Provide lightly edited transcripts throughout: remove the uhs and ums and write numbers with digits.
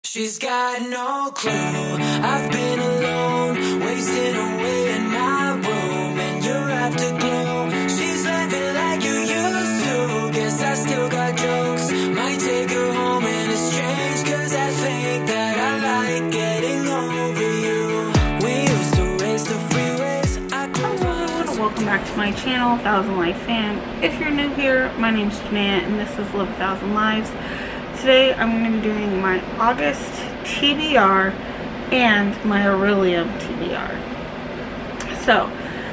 She's got no clue. I've been alone, wasting away in my room, and you're afterglow. She's laughing like you used to. Guess I still got jokes. Might take her home, and it's strange, cause I think that I like getting over you. We used to race the freeways. Hello, welcome back to my channel, 1000 Life Fam. If you're new here, my name's Jenaya, and this is Live 1000 Lives. Today I'm going to be doing my August TBR and my Orilium TBR. So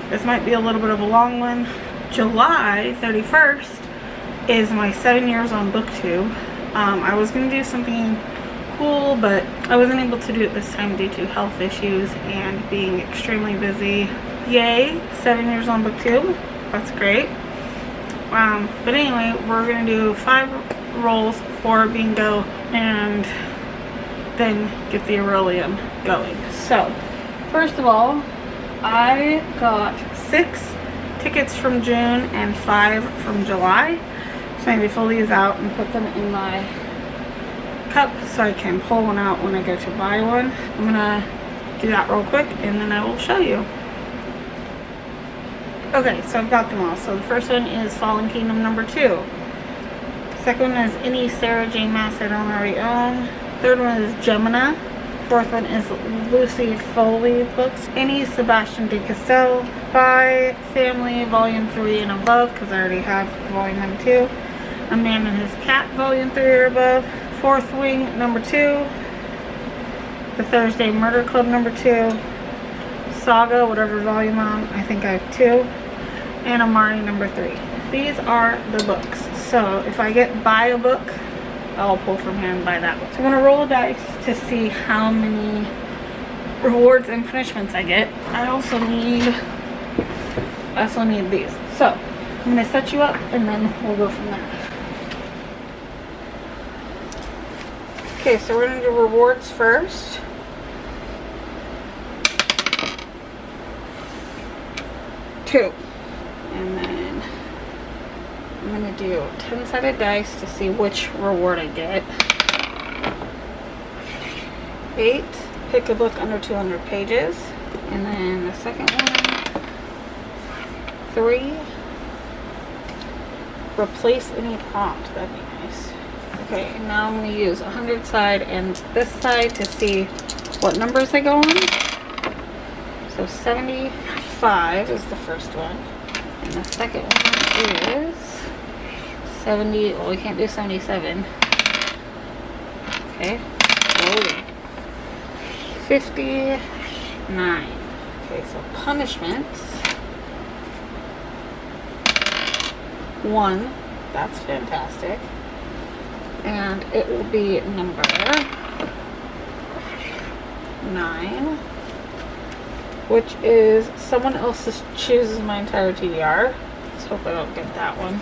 this might be a little bit of a long one. July 31st is my 7 years on booktube. I was going to do something cool, but I wasn't able to do it this time due to health issues and being extremely busy. Yay, 7 years on booktube. That's great. But anyway, we're going to do 5 rolls for bingo and then get the Orilium going. So first of all, I got 6 tickets from June and 5 from July. So I'm going to fill these out and put them in my cup so I can pull one out when I go to buy one. I'm going to do that real quick and then I will show you. Okay, so I've got them all. So the first one is Fallen Kingdom number 2. Second one is Any Sarah Jane Maas I Don't Already Own. Third one is Jenaya. Fourth one is Lucy Foley books. Any Sebastian de Castell. By Family Volume 3 and above, because I already have Volume 1 and 2. A Man and His Cat Volume 3 or above. Fourth Wing number 2. The Thursday Murder Club number 2. Saga, whatever volume I'm on, I think I have 2. And Amari number 3. These are the books. So if I buy a book, I'll pull from here and buy that book. So I'm going to roll a dice to see how many rewards and punishments I get. I also need these. So I'm going to set you up and then we'll go from there. Okay, so we're going to do rewards first. Two. And then I'm going to do 10-sided dice to see which reward I get. 8. Pick a book under 200 pages. And then the second one. 3. Replace any prompt. That'd be nice. Okay, and now I'm going to use 100 side and this side to see what numbers they go on. So 75 is the first one. And the second one is 70. Well, we can't do 77. Okay. Oh. 59. Okay, so punishments. 1. That's fantastic. And it will be number 9. Which is someone else chooses my entire TBR. Let's hope I don't get that one.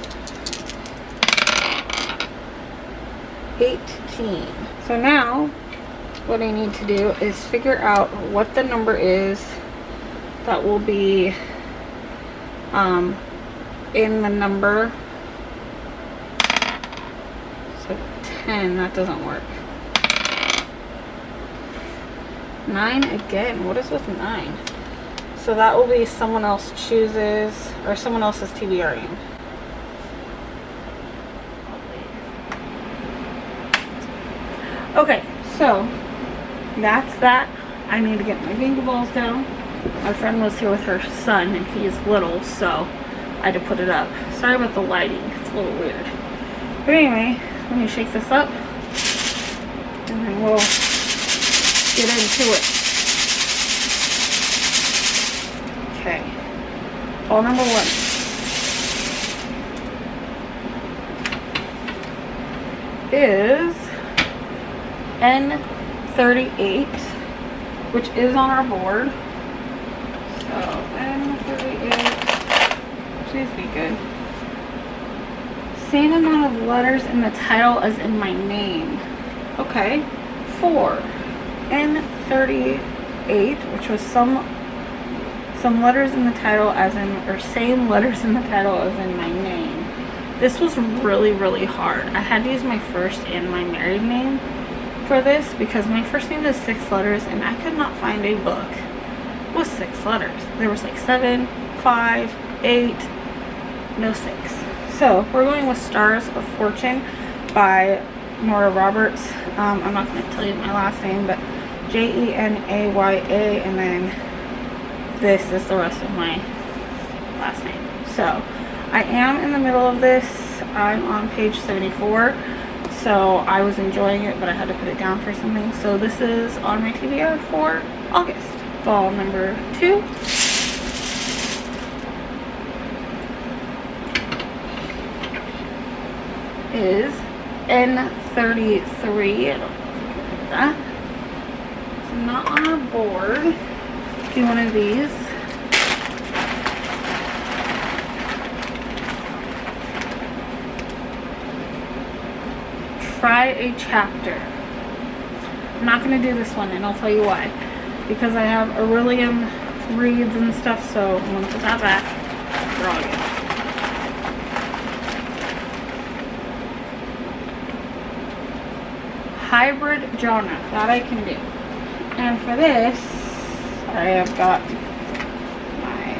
18. So now what I need to do is figure out what the number is that will be in the number. So 10, that doesn't work. 9 again. What is with 9? So that will be someone else chooses, or someone else is TBRing. Okay, so that's that. I need to get my bingo balls down. My friend was here with her son and he's little, so I had to put it up. Sorry about the lighting, it's a little weird. But anyway, let me shake this up and then we'll get into it. Okay, ball number 1 is N38, which is on our board. So N38, please be good. Same amount of letters in the title as in my name. Okay. 4. N38, which was some letters in the title as in, or same letters in the title as in my name. This was really, really hard. I had to use my first and my married name for this because my first name is 6 letters and I could not find a book with 6 letters. There was like 7, 5, 8, no 6. So we're going with Stars of Fortune by Nora Roberts. I'm not going to tell you my last name, but Jenaya, and then this is the rest of my last name. So I am in the middle of this. I'm on page 74. So I was enjoying it, but I had to put it down for something. So this is on my TBR for August. Ball number 2. Is N33. I don't know if you can read that. It's not on our board. Do one of these. Try a chapter. I'm not going to do this one, and I'll tell you why. Because I have Orilium reads and stuff, so I'm going to put that back for August. Hybrid Jenaya, that I can do. And for this, I have got my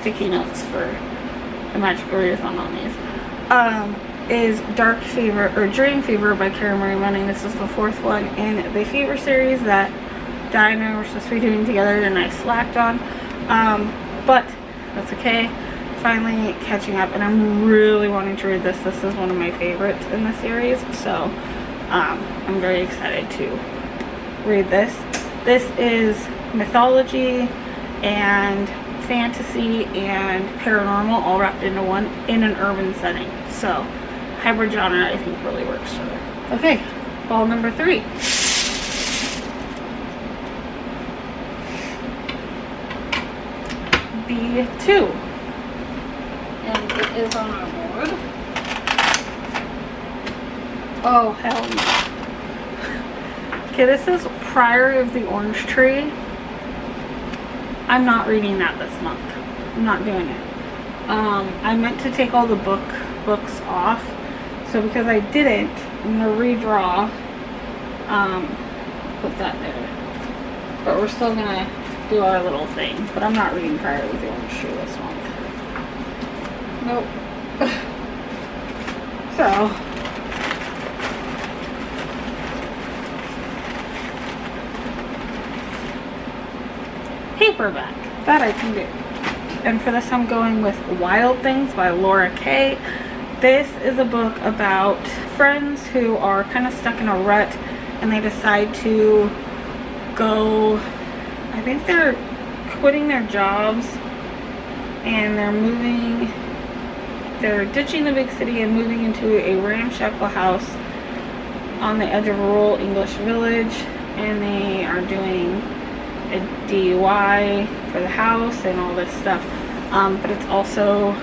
sticky notes for the magical readathon on these. Is Dark Fever or Dream Fever by Kara Marie Munning. This is the 4th one in the Fever series that Di and I were supposed to be doing together and I slacked on. But that's okay. Finally catching up, and I'm really wanting to read this. This is one of my favorites in the series, so I'm very excited to read this. This is mythology and fantasy and paranormal all wrapped into one in an urban setting. So Hybrid Jenaya I think really works for it. Okay, ball number 3. B2. And it is on our board. Oh, hell no. Okay, this is Priory of the Orange Tree. I'm not reading that this month. I'm not doing it. I meant to take all the books off. So because I didn't, I'm going to redraw. Put that there. But we're still going to do our little thing. But I'm not reading Priory of the Orange Tree this month. Nope. So paperback, that I can do. And for this I'm going with Wild Things by Laura Kay. This is a book about friends who are kind of stuck in a rut and they decide to go, I think they're quitting their jobs and they're ditching the big city and moving into a ramshackle house on the edge of a rural English village, and they are doing a DUI for the house and all this stuff, but it's also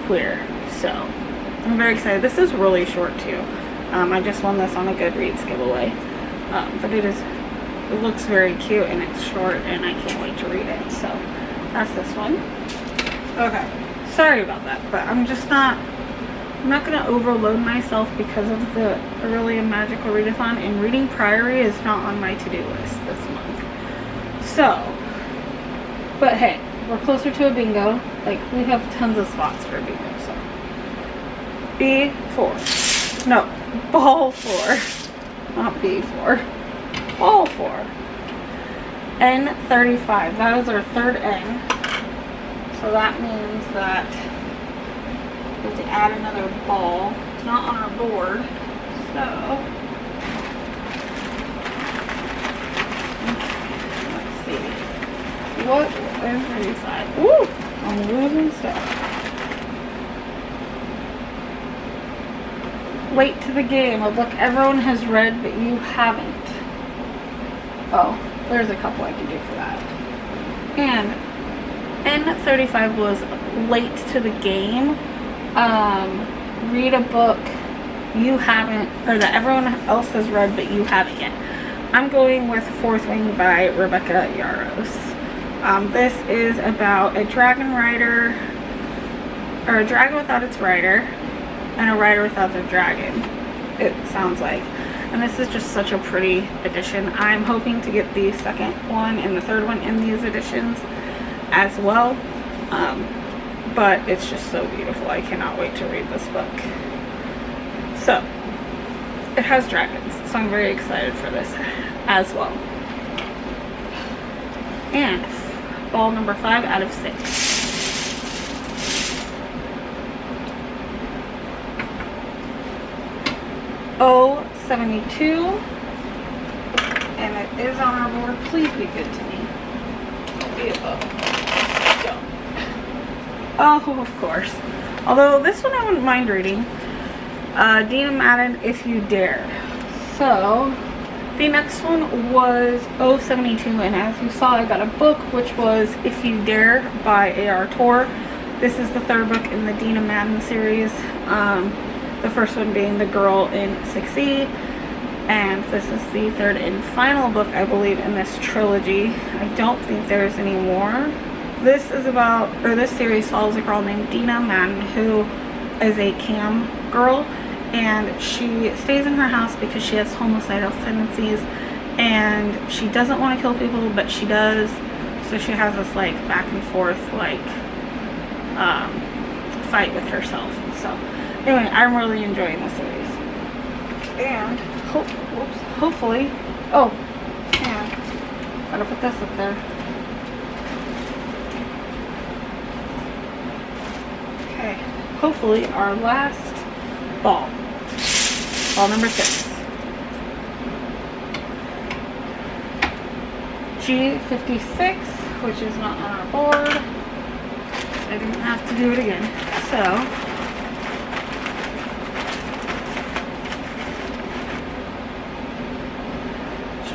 queer, so I'm very excited. This is really short too. I just won this on a Goodreads giveaway, but it looks very cute and it's short and I can't wait to read it. So that's this one. Okay, sorry about that, but I'm not going to overload myself because of the Orilium Magical Readathon, and reading Priory is not on my to-do list this month. So, but hey, we're closer to a bingo. Like, we have tons of spots for a bingo, so. B4. No, ball 4. Not B4. Ball 4. N35. That is our 3rd N. So that means that we have to add another ball. It's not on our board. So what is 35? Woo! I'm losing stuff. Late to the game. A book everyone has read but you haven't. Oh, there's a couple I can do for that. And N35 was late to the game. Read a book you haven't, or that everyone else has read but you haven't yet. I'm going with Fourth Wing by Rebecca Yarros. This is about a dragon rider, or a dragon without its rider, and a rider without their dragon, it sounds like. And and this is just such a pretty edition. I'm hoping to get the second one and the third one in these editions as well, but it's just so beautiful. I cannot wait to read this book. So it has dragons, so I'm very excited for this as well. And ball number 5 out of 6. O72, and it is on our board. Please be good to me. Oh, of course. Although this one I wouldn't mind reading. Dina Madden, If You Dare. So the next one was O72, and as you saw, I got a book which was If You Dare by A.R. Torr. This is the third book in the Dina Madden series. The first one being The Girl in 6E, and this is the third and final book, I believe, in this trilogy. I don't think there's any more. This is about, or this series follows a girl named Dina Madden who is a cam girl, and she stays in her house because she has homicidal tendencies, and she doesn't want to kill people, but she does. So she has this like back and forth like fight with herself. So anyway, I'm really enjoying this series, and hopefully, oh, and gotta put this up there. Okay, hopefully our last ball number 6, G56, which is not on our board, so I didn't have to do it again. So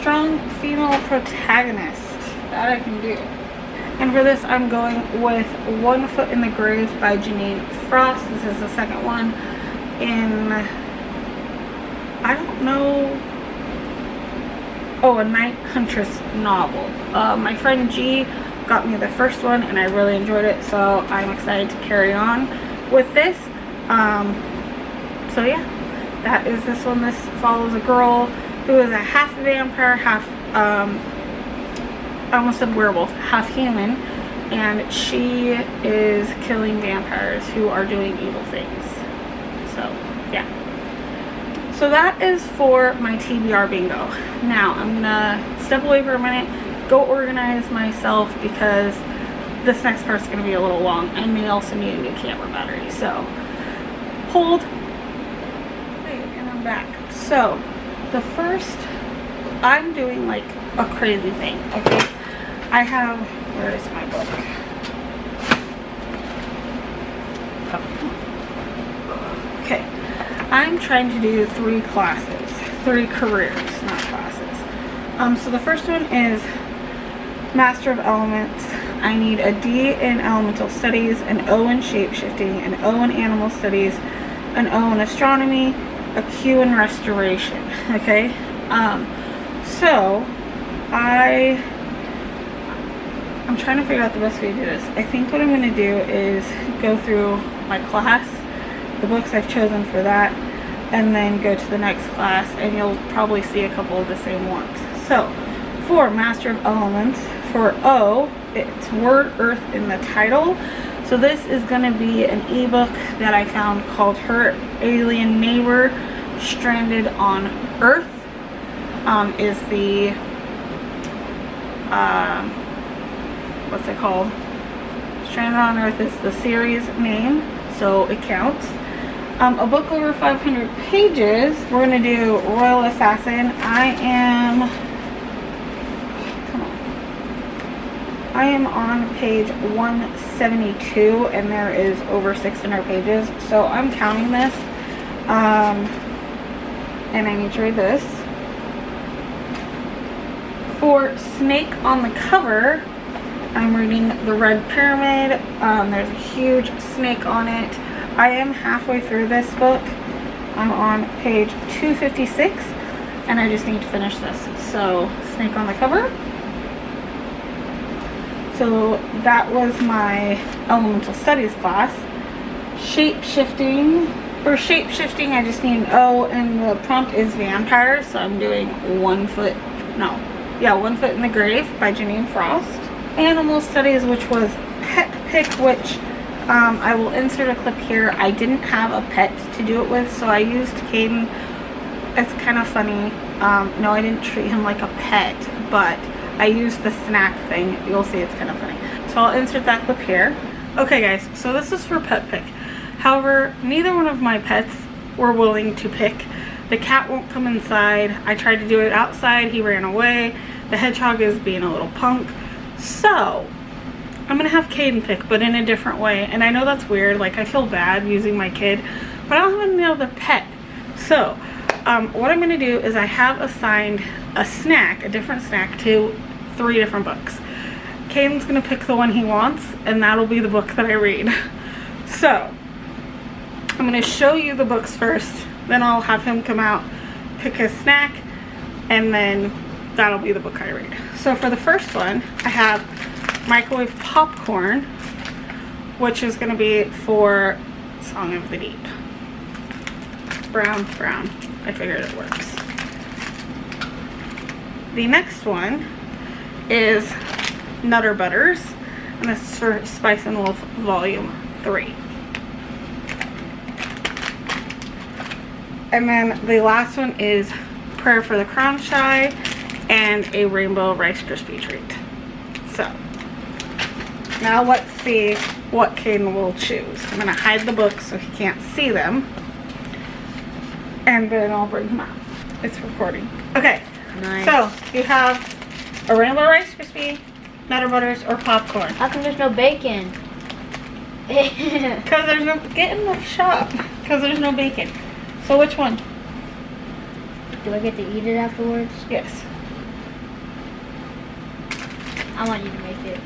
strong female protagonist, that I can do. And for this, I'm going with One Foot in the Grave by Janine Frost. This is the second one in, I don't know, oh, a Night Huntress novel. My friend G got me the first one and I really enjoyed it, so I'm excited to carry on with this. So yeah, that is this one. This follows a girl who is a half vampire, half, I almost said werewolf, half human, and she is killing vampires who are doing evil things. So yeah. So that is for my TBR bingo. Now I'm gonna step away for a minute, go organize myself because this next part's gonna be a little long. I may also need a new camera battery, so hold. And I'm back. So the first, I'm doing like a crazy thing, okay? I have, where is my book? Okay, I'm trying to do 3 classes, 3 careers, not classes. So the first one is Master of Elements. I need a D in Elemental Studies, an O in Shapeshifting, an O in Animal Studies, an O in Astronomy, a Q in Restoration, okay? So I'm trying to figure out the best way to do this. I think what I'm going to do is go through my class, the books I've chosen for that, and then go to the next class, and you'll probably see a couple of the same ones. So for Master of Elements, for O, it's Word Earth in the title. So this is going to be an ebook that I found called Her Alien Neighbor Stranded on Earth. Is the what's it called? Stranded on Earth is the series name, so it counts. A book over 500 pages. We're gonna do Royal Assassin. I am on page 172, and there is over 600 pages, so I'm counting this, and I need to read this. For Snake on the Cover, I'm reading The Red Pyramid. There's a huge snake on it. I am halfway through this book. I'm on page 256, and I just need to finish this. So, Snake on the Cover. So that was my Elemental Studies class. Shape-shifting For shape shifting, I just need an O, and the prompt is vampire, so I'm doing 1 Foot in the Grave by Jenaya Frost. Animal studies, which was pet pick, which I will insert a clip here. I didn't have a pet to do it with, so I used Caden. It's kind of funny. No, I didn't treat him like a pet, but I used the snack thing. You'll see it's kind of funny. So I'll insert that clip here. Okay guys, so this is for pet pick. However, neither one of my pets were willing to pick. The cat won't come inside. I tried to do it outside. He ran away. The hedgehog is being a little punk. So I'm gonna have Caden pick, but in a different way. And I know that's weird. Like, I feel bad using my kid, but I don't have any other pet. So what I'm gonna do is I have assigned a snack, a different snack, to 3 different books. Caden's gonna pick the one he wants, and that'll be the book that I read. So I'm going to show you the books first, then I'll have him come out, pick his snack, and then that'll be the book I read. So for the first one, I have Microwave Popcorn, which is going to be for Song of the Deep. Brown. I figured it works. The next one is Nutter Butters, and this is for Spice and Wolf Volume 3. And then the last one is Prayer for the Crown Shy and a Rainbow Rice Krispie treat. So now let's see what Caden will choose. I'm gonna hide the books so he can't see them, and then I'll bring him out. It's recording. Okay. Nice. So you have a Rainbow Rice Krispie, Nutter Butters, or popcorn. How come there's no bacon? Because there's no, get in the shop. Because there's no bacon. So which one? Do I get to eat it afterwards? Yes. I want you to make it.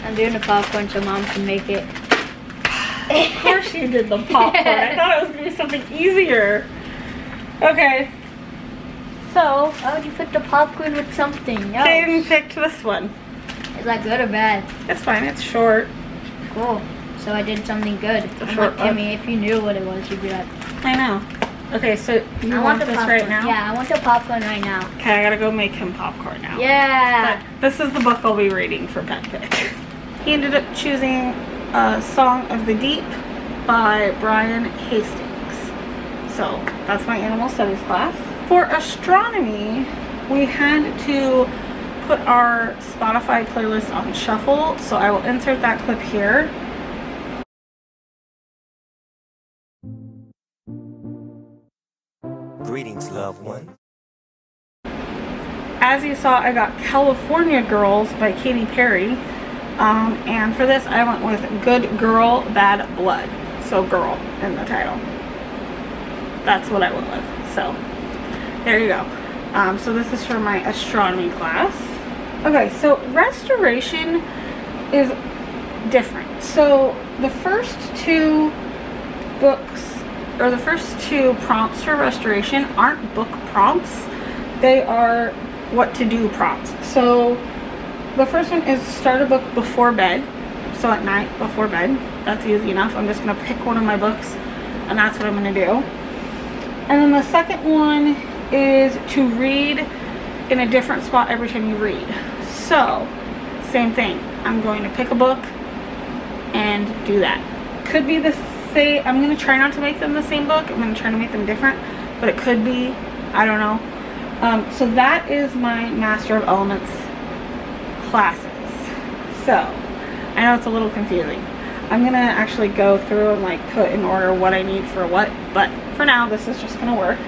I'm doing the popcorn so Mom can make it. Of course you did the popcorn. I thought it was going to be something easier. Okay. So, why would you put the popcorn with something else? Caden picked this one. Is that good or bad? It's fine. It's short. Cool. So I did something good. I mean, if you knew what it was, you'd be like... I know. Okay, so you want this popcorn right now? Yeah, I want the popcorn right now. Okay, I gotta go make him popcorn now. Yeah. But this is the book I'll be reading for Pet Pick. He ended up choosing Song of the Deep by Brian Hastings. So that's my animal studies class. For astronomy, we had to put our Spotify playlist on shuffle. So I will insert that clip here. Greetings, loved one. As you saw, I got California Girls by Katy Perry. And for this, I went with Good Girl, Bad Blood. So girl in the title. That's what I went with. So there you go. So this is for my astronomy class. Okay, so restoration is different. So the first 2 books, or the first 2 prompts for restoration aren't book prompts. They are what to do prompts. So the first one is start a book before bed. So at night before bed. That's easy enough. I'm just going to pick one of my books and that's what I'm going to do. And then the second one is to read in a different spot every time you read. So same thing. I'm going to pick a book and do that. Could be the same. I'm going to try not to make them the same book. I'm going to try to make them different, but it could be. I don't know. So that is my Master of Elements classes. So I know it's a little confusing. I'm going to actually go through and like put in order what I need for what, but for now this is just going to work.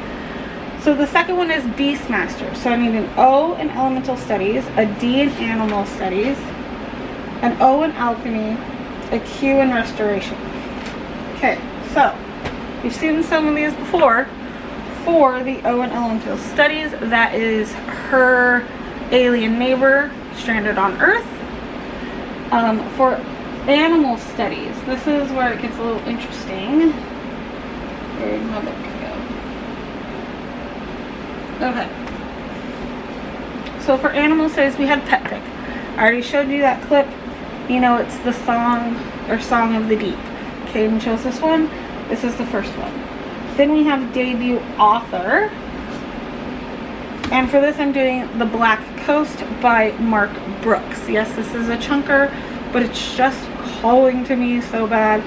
So the second one is Beastmaster. So I need an O in Elemental Studies, a D in Animal Studies, an O in Alchemy, a Q in Restoration. Okay, so you've seen some of these before. For the O in Elemental Studies, that is her alien neighbor stranded on Earth. For Animal Studies, this is where it gets a little interesting. Where did my book go? Okay. So for Animal Studies, we had Pet Pick. I already showed you that clip. You know, it's the song or Song of the Deep. Caden chose this one. This is the first one. Then we have debut author. And for this, I'm doing The Black Coast by Mark Brooks. Yes, this is a chunker, but it's just calling to me so bad.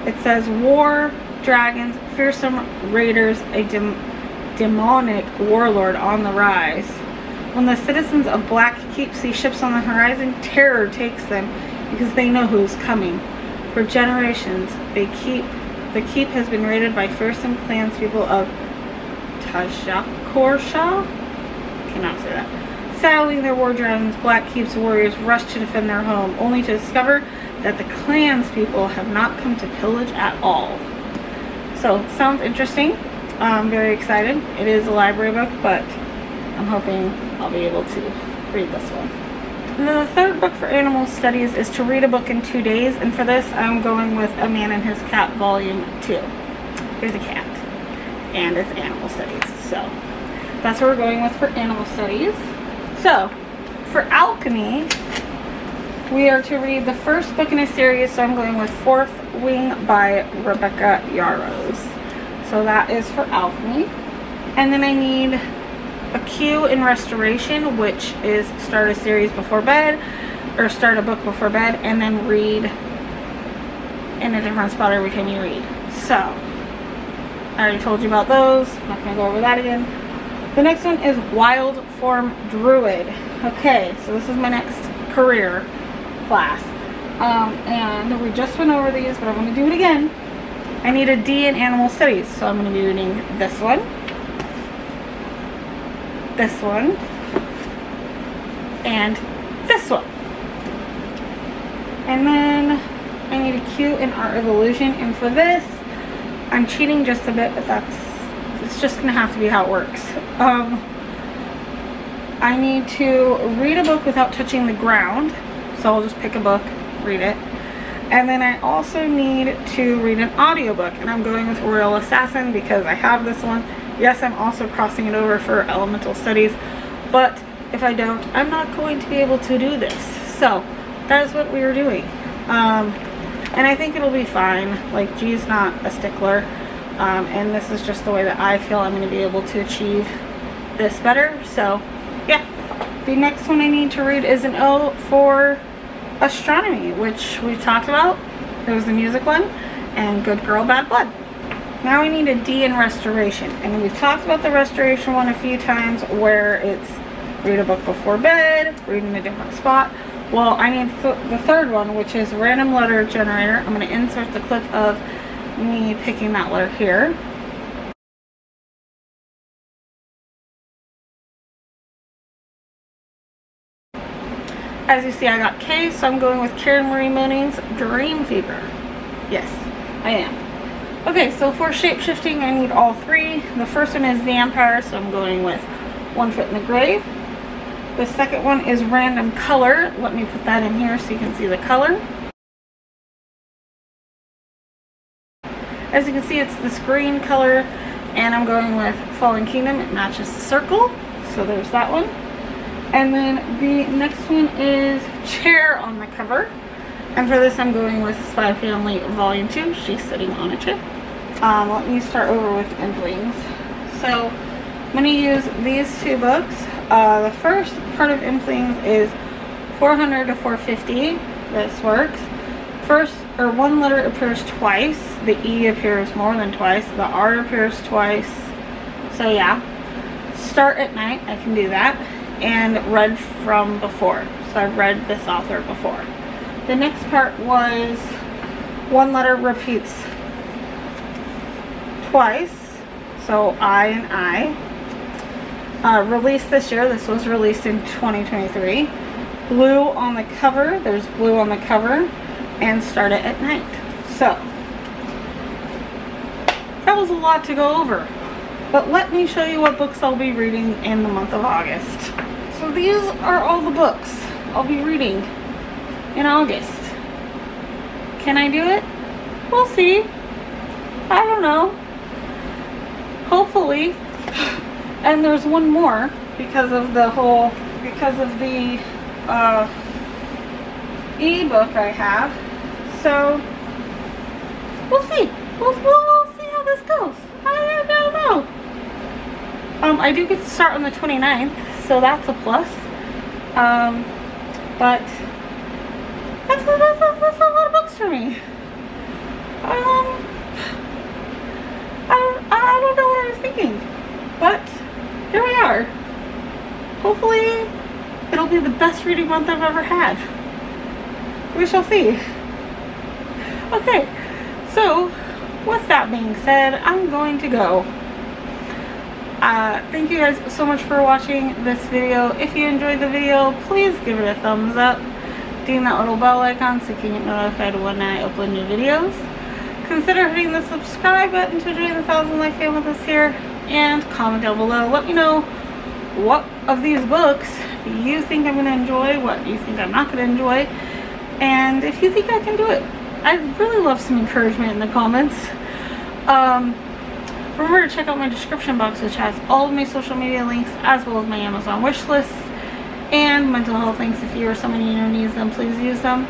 It says, war, dragons, fearsome raiders, a demonic warlord on the rise. When the citizens of Black Keep see ships on the horizon, terror takes them because they know who's coming. For generations, the keep has been raided by fearsome clanspeople of Tajakorsha? Cannot say that. Sadly, their war dragons, Black Keep's warriors, rush to defend their home, only to discover that the clanspeople have not come to pillage at all. So, sounds interesting. I'm very excited. It is a library book, but I'm hoping I'll be able to read this one. And then the third book for animal studies is to read a book in 2 days, and for this I'm going with A Man and His Cat Volume 2. Here's a cat, and it's animal studies, so that's what we're going with for animal studies. So, for alchemy, we are to read the first book in a series, so I'm going with Fourth Wing by Rebecca Yarros. So that is for alchemy. And then I need a cue in restoration, which is start a series before bed, or start a book before bed, and then read in a different spot every time you read. So, I already told you about those. I'm not going to go over that again. The next one is Wild Form Druid. Okay, so this is my next career class. And we just went over these, but I'm going to do it again. I need a D in animal studies, so I'm going to be reading this one, and this one. And then I need a Q in art of illusion, and for this, I'm cheating just a bit, but it's just going to have to be how it works. I need to read a book without touching the ground, so I'll just pick a book, read it. And then I also need to read an audiobook, and I'm going with Royal Assassin because I have this one. Yes, I'm also crossing it over for elemental studies, but if I don't, I'm not going to be able to do this. So that is what we are doing. And I think it'll be fine. Like, G's not a stickler, and this is just the way that I feel I'm going to be able to achieve this better. So yeah, the next one I need to read is an O for astronomy, which we talked about. It was the music one, and Good Girl, Bad Blood. Now I need a D in restoration, and we've talked about the restoration one a few times, where it's read a book before bed, read in a different spot. Well, I need the third one, which is random letter generator. I'm going to insert the clip of me picking that letter here. As you see, I got K, so I'm going with Karen Marie Moning's Dream Fever. Yes, I am. Okay, so for shape-shifting, I need all three. The first one is Vampire, so I'm going with One Foot in the Grave. The second one is Random Color. Let me put that in here so you can see the color. As you can see, it's this green color, and I'm going with Fallen Kingdom. It matches the circle, so there's that one. And then the next one is Chair on the cover. And for this, I'm going with Spy Family Volume 2. She's sitting on a chair. Let me start over with Inklings. So I'm going to use these two books. The first part of Inklings is 400 to 450. This works. First, or one letter appears twice. The E appears more than twice. The R appears twice. So yeah. Start at night. I can do that. And read from before. So I've read this author before. The next part was one letter repeats twice. So I and I. Released this year. This was released in 2023. Blue on the cover. There's blue on the cover. And start it at night. So that was a lot to go over. But let me show you what books I'll be reading in the month of August. So these are all the books I'll be reading in August. Can I do it? We'll see. I don't know. Hopefully. And there's one more because of the ebook I have. So we'll see. We'll see how this goes. I don't know. I do get to start on the 29th, so that's a plus. But that's a lot of books for me. I don't know what I was thinking, but here we are. Hopefully it'll be the best reading month I've ever had. We shall see. Okay, so with that being said, I'm going to go. Thank you guys so much for watching this video. If you enjoyed the video, please give it a thumbs up. Ding that little bell icon so you can get notified when I upload new videos. Consider hitting the subscribe button to join the 1000 Life fam with us here. And comment down below. Let me know what of these books you think I'm going to enjoy, what you think I'm not going to enjoy, and if you think I can do it. I'd really love some encouragement in the comments. Remember to check out my description box, which has all of my social media links as well as my Amazon wish list and mental health links. If you or someone you know needs them, please use them.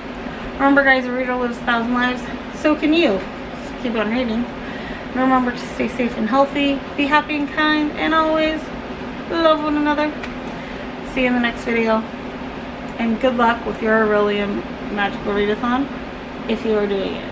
Remember guys, a reader lives 1,000 lives, so can you. So keep on reading. Remember to stay safe and healthy, be happy and kind, and always love one another. See you in the next video, and good luck with your Orilium magical readathon if you are doing it.